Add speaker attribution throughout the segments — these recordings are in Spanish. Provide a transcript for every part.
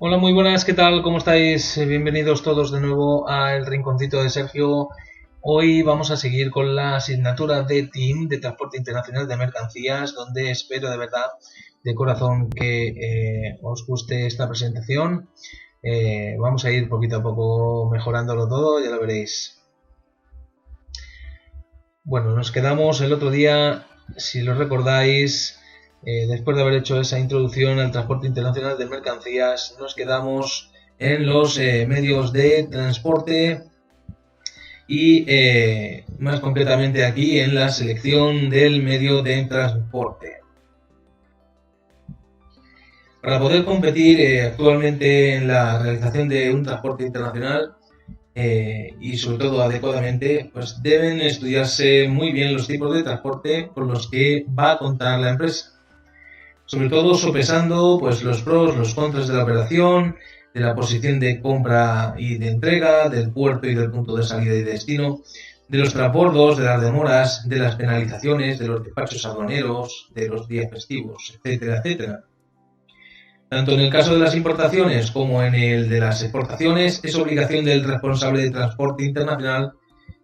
Speaker 1: Hola, muy buenas, ¿qué tal? ¿Cómo estáis? Bienvenidos todos de nuevo a El Rinconcito de Sergio. Hoy vamos a seguir con la asignatura de TIM, de Transporte Internacional de Mercancías, donde espero de verdad, de corazón, que os guste esta presentación. Vamos a ir poquito a poco mejorándolo todo, ya lo veréis. Bueno, nos quedamos el otro día, si lo recordáis, después de haber hecho esa introducción al transporte internacional de mercancías, nos quedamos en los medios de transporte y más concretamente aquí en la selección del medio de transporte. Para poder competir actualmente en la realización de un transporte internacional y sobre todo adecuadamente, pues deben estudiarse muy bien los tipos de transporte con los que va a contar la empresa. Sobre todo sopesando pues los pros, los contras de la operación, de la posición de compra y de entrega, del puerto y del punto de salida y destino, de los transbordos, de las demoras, de las penalizaciones, de los despachos aduaneros, de los días festivos, etcétera, etcétera. Tanto en el caso de las importaciones como en el de las exportaciones, es obligación del responsable de transporte internacional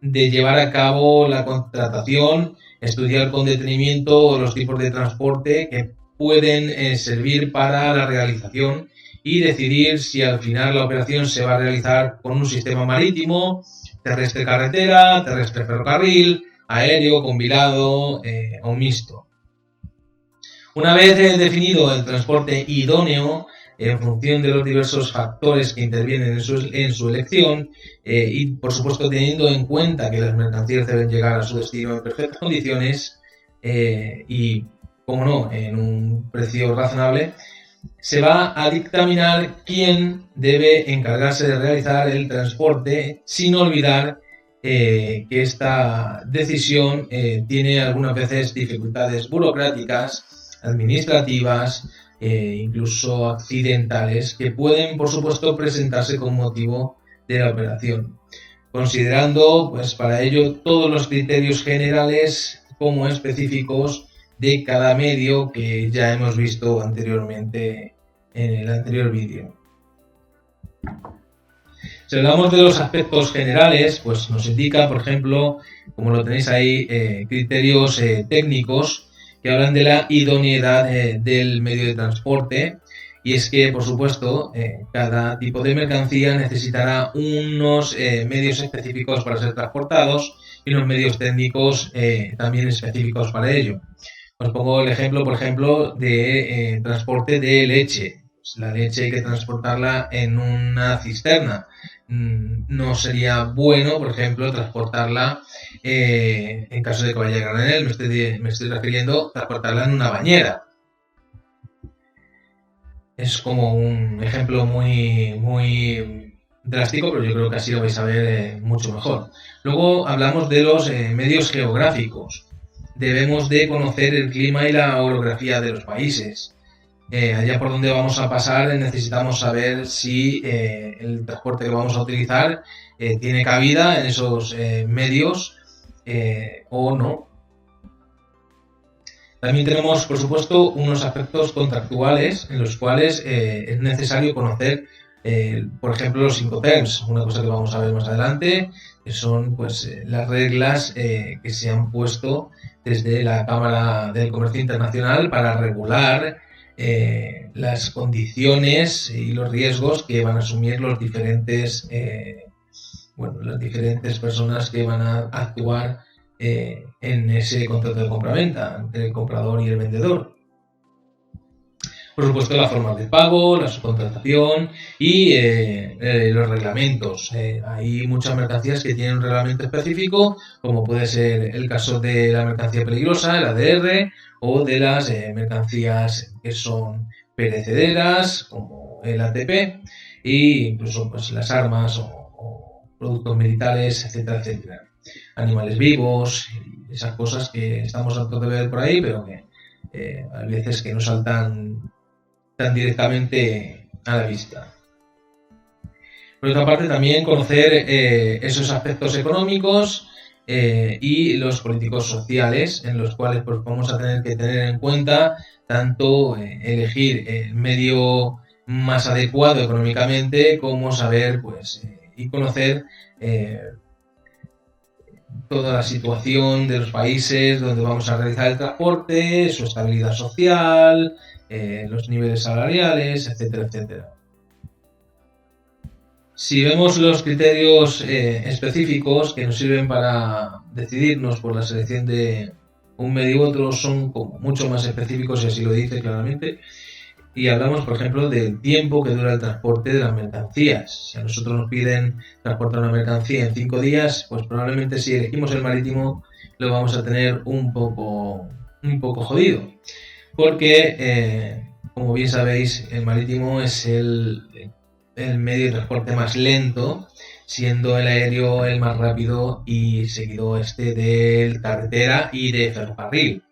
Speaker 1: de llevar a cabo la contratación, estudiar con detenimiento los tipos de transporte que pueden servir para la realización y decidir si al final la operación se va a realizar con un sistema marítimo, terrestre carretera, terrestre ferrocarril, aéreo, combinado o mixto. Una vez definido el transporte idóneo, en función de los diversos factores que intervienen en su elección y, por supuesto, teniendo en cuenta que las mercancías deben llegar a su destino en perfectas condiciones y, como no, en un precio razonable, se va a dictaminar quién debe encargarse de realizar el transporte, sin olvidar que esta decisión tiene algunas veces dificultades burocráticas, administrativas, incluso accidentales, que pueden, por supuesto, presentarse con motivo de la operación, considerando, pues, para ello todos los criterios generales como específicos de cada medio que ya hemos visto anteriormente en el anterior vídeo. Si hablamos de los aspectos generales, pues nos indica, por ejemplo, como lo tenéis ahí, criterios técnicos que hablan de la idoneidad del medio de transporte, y es que, por supuesto, cada tipo de mercancía necesitará unos medios específicos para ser transportados y unos medios técnicos también específicos para ello. Os pongo el ejemplo, por ejemplo, de transporte de leche. Pues la leche hay que transportarla en una cisterna. No sería bueno, por ejemplo, transportarla, en caso de que vaya a granel, me estoy refiriendo, transportarla en una bañera. Es como un ejemplo muy drástico, pero yo creo que así lo vais a ver mucho mejor. Luego hablamos de los medios geográficos. Debemos de conocer el clima y la orografía de los países. Allá por donde vamos a pasar necesitamos saber si el transporte que vamos a utilizar tiene cabida en esos medios o no. También tenemos, por supuesto, unos aspectos contractuales en los cuales es necesario conocer, por ejemplo, los Incoterms, una cosa que vamos a ver más adelante, que son pues las reglas que se han puesto desde la Cámara del Comercio Internacional para regular las condiciones y los riesgos que van a asumir los diferentes, las diferentes personas que van a actuar en ese contrato de compraventa entre el comprador y el vendedor. Por supuesto, la forma de pago, la subcontratación y los reglamentos. Hay muchas mercancías que tienen un reglamento específico, como puede ser el caso de la mercancía peligrosa, el ADR, o de las mercancías que son perecederas, como el ATP, e incluso pues, las armas o productos militares, etcétera, etcétera. Animales vivos, esas cosas que estamos hartos de ver por ahí, pero que hay veces que no saltan tan directamente a la vista. Por otra parte, también conocer esos aspectos económicos y los políticos sociales, en los cuales pues, vamos a tener que tener en cuenta tanto elegir el medio más adecuado económicamente como saber y conocer toda la situación de los países donde vamos a realizar el transporte, su estabilidad social, los niveles salariales, etcétera, etcétera. Si vemos los criterios específicos que nos sirven para decidirnos por la selección de un medio u otro, son como mucho más específicos, y así lo dice claramente. Y hablamos, por ejemplo, del tiempo que dura el transporte de las mercancías. Si a nosotros nos piden transportar una mercancía en 5 días, pues probablemente si elegimos el marítimo lo vamos a tener un poco jodido. Porque, como bien sabéis, el marítimo es el medio de transporte más lento, siendo el aéreo el más rápido y seguido de carretera y de ferrocarril.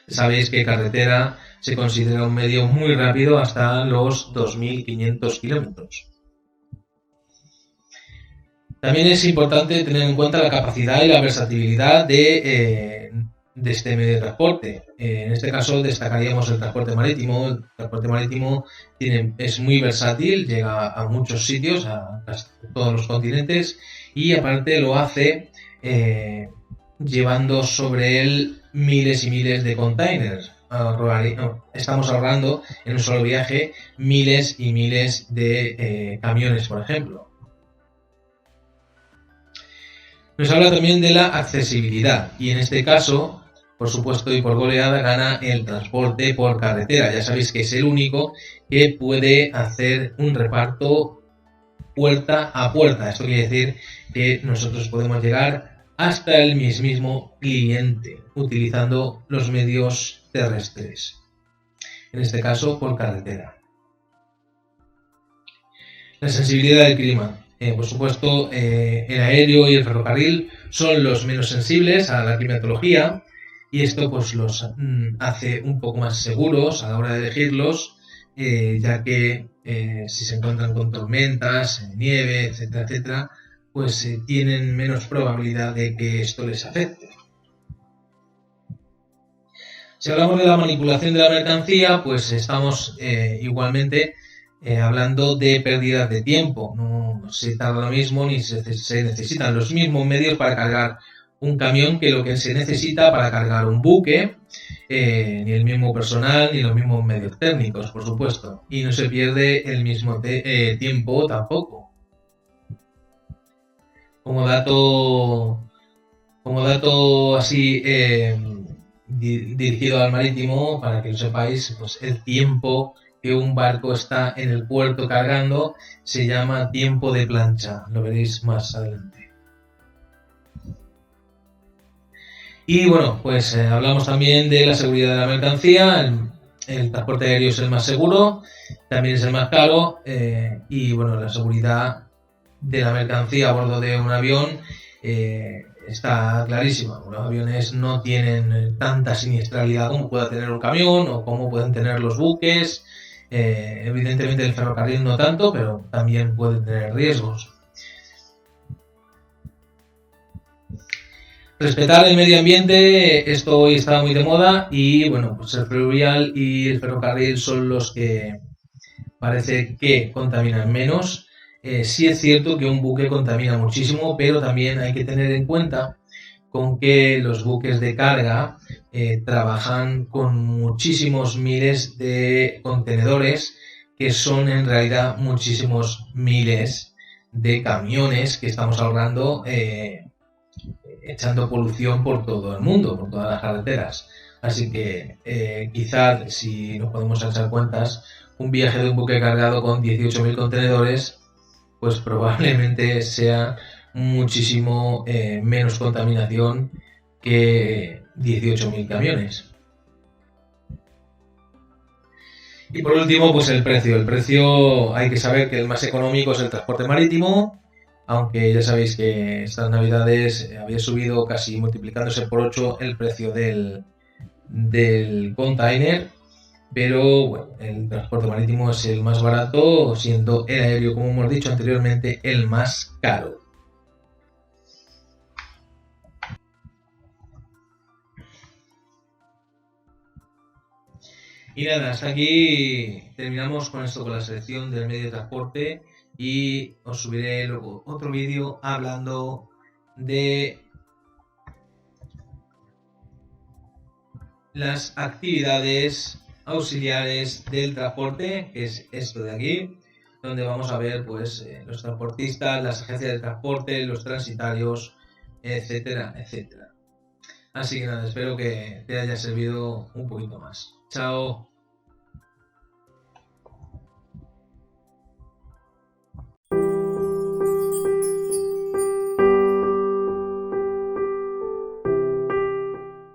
Speaker 1: Sabéis que carretera se considera un medio muy rápido hasta los 2.500 kilómetros. También es importante tener en cuenta la capacidad y la versatilidad de este medio de transporte. En este caso destacaríamos el transporte marítimo. El transporte marítimo es muy versátil, llega a muchos sitios, a todos los continentes, y aparte lo hace llevando sobre él miles y miles de containers. Estamos ahorrando en un solo viaje miles y miles de camiones, por ejemplo. Nos habla también de la accesibilidad, y en este caso, por supuesto y por goleada, gana el transporte por carretera. Ya sabéis que es el único que puede hacer un reparto puerta a puerta. Esto quiere decir que nosotros podemos llegar hasta el mismísimo cliente utilizando los medios terrestres, en este caso por carretera. La sensibilidad del clima. Por supuesto, el aéreo y el ferrocarril son los menos sensibles a la climatología, y esto pues los hace un poco más seguros a la hora de elegirlos, ya que si se encuentran con tormentas, nieve, etcétera, etcétera, pues tienen menos probabilidad de que esto les afecte. Si hablamos de la manipulación de la mercancía, pues estamos igualmente hablando de pérdidas de tiempo. No se tarda lo mismo ni se necesitan los mismos medios para cargar un camión que lo que se necesita para cargar un buque, ni el mismo personal ni los mismos medios técnicos, por supuesto. Y no se pierde el mismo tiempo tampoco. Como dato así dirigido al marítimo, para que lo sepáis, pues el tiempo que un barco está en el puerto cargando se llama tiempo de plancha. Lo veréis más adelante. Y bueno, pues hablamos también de la seguridad de la mercancía. El transporte aéreo es el más seguro, también es el más caro, y bueno, la seguridad de la mercancía a bordo de un avión está clarísima. Los aviones no tienen tanta siniestralidad como pueda tener un camión o como pueden tener los buques. Evidentemente el ferrocarril no tanto, pero también pueden tener riesgos. Respetar el medio ambiente, esto hoy está muy de moda, y bueno, pues el fluvial y el ferrocarril son los que parece que contaminan menos. Sí es cierto que un buque contamina muchísimo, pero también hay que tener en cuenta con que los buques de carga trabajan con muchísimos miles de contenedores, que son en realidad muchísimos miles de camiones que estamos ahorrando echando polución por todo el mundo, por todas las carreteras. Así que quizás, si nos podemos echar cuentas, un viaje de un buque cargado con 18.000 contenedores, pues probablemente sea muchísimo menos contaminación que 18.000 camiones. Y por último, pues el precio. El precio, hay que saber que el más económico es el transporte marítimo, aunque ya sabéis que estas navidades había subido casi multiplicándose por 8 el precio del container, pero bueno, el transporte marítimo es el más barato, siendo el aéreo, como hemos dicho anteriormente, el más caro. Y nada, hasta aquí terminamos con esto, con la selección del medio de transporte, y os subiré luego otro vídeo hablando de las actividades auxiliares del transporte, que es esto de aquí, donde vamos a ver pues los transportistas, las agencias de transporte, los transitarios, etcétera, etcétera. Así que nada, espero que te haya servido un poquito más. Chao.